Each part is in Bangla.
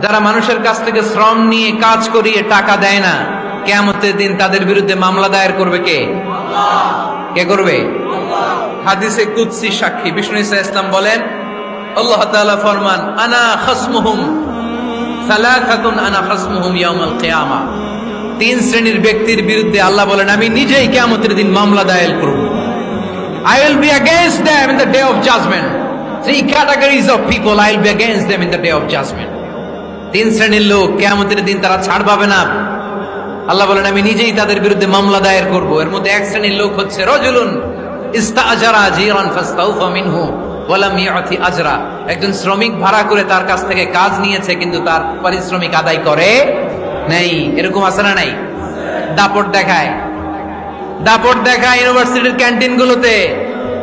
যারা মানুষের কাছ থেকে শ্রম নিয়ে কাজ করিয়ে টাকা দেয় না, কিয়ামতের দিন তাদের বিরুদ্ধে মামলা দায়ের করবে কে? কে করবে? হাদিসে কুদসি সাক্ষী বিষ্ণু ঈসা ইসলাম বলেন, আল্লাহ তাআলা ফরমান, আনা খাসমুহুম সালাসাতুন আনা খাসমুহুম ইয়াউমাল কিয়ামা। তিন শ্রেণীর ব্যক্তির বিরুদ্ধে আল্লাহ বলেন, আমি নিজেই কিয়ামতের দিন মামলা দায়ের করব। I will be against them in the day of judgment. Three categories of people I will be against them in the day of judgment. তিন শ্রেণীর লোক কিয়ামতের দিন তারা ছাড় পাবে না। আল্লাহ বলেন, আমি নিজেই তাদের বিরুদ্ধে মামলা দায়ের করব। এর মধ্যে এক শ্রেণীর লোক হচ্ছে রাজুলুন ইস্তাআজারা জিরান ফাস্তাউফা মিনহু ওয়া লাম ইয়াতি আজরা। একজন শ্রমিক ভাড়া করে তার কাছ থেকে কাজ নিয়েছে, কিন্তু তার পারিশ্রমিক আদায় করে নাই। এরকম আছে না নাই? দাপট দেখায় ইউনিভার্সিটির ক্যান্টিন গুলোতে।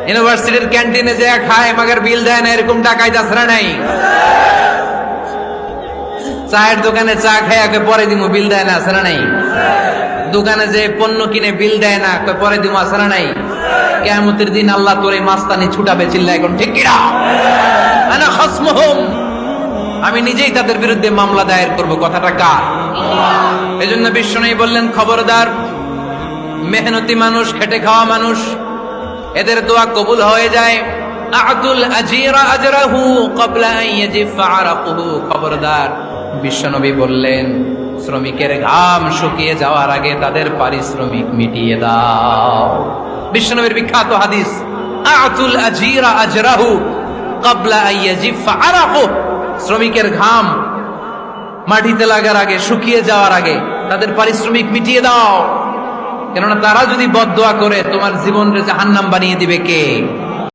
ইউনিভার্সিটির ক্যান্টিনে যে খায় মাগের বিল দেয় না, এরকম ডাকাইত আছে না নাই? চায়ের দোকানে চা খায় পরে দিমু, বিল দেয় না, আছে না নাই? দোকানে যে পণ্য কিনে বিল দেয় না, পরে দিমু, আছে না নাই? কিয়ামতের দিন আল্লাহ তোরে মাস্তানি ছুটাবে, চিল্লা এখন ঠিক কিনা? আনা খাসমুহুম, আমি নিজেই তাদের বিরুদ্ধে মামলা দায়ের করব। কথাটা কার? এজন্য বিশ্বনবী বললেন, খবরদার, মেহনতি মানুষ, খেটে খাওয়া মানুষ, এদের দোয়া কবুল হয়ে যায়। আতুল আজিরা আজরাহু ক্বাবলা আন ইয়াজিফা আরাকুহু। খবরদার, বিশ্বনবী বললেন, শ্রমিকের ঘাম শুকিয়ে যাওয়ার আগে তাদের পারিশ্রমিক মিটিয়ে দাও। বিশ্বনবীর বিখ্যাত হাদিস, আতুল আজিরা আজরাহু ক্বাবলা আন ইয়াজিফা আরাকুহু। শ্রমিকের ঘাম মাটিতে লাগার আগে, শুকিয়ে যাওয়ার আগে তাদের পারিশ্রমিক মিটিয়ে দাও। কেননা তারা যদি বদদোয়া করে তোমার জীবনকে জাহান্নাম বানিয়ে দিবে কে?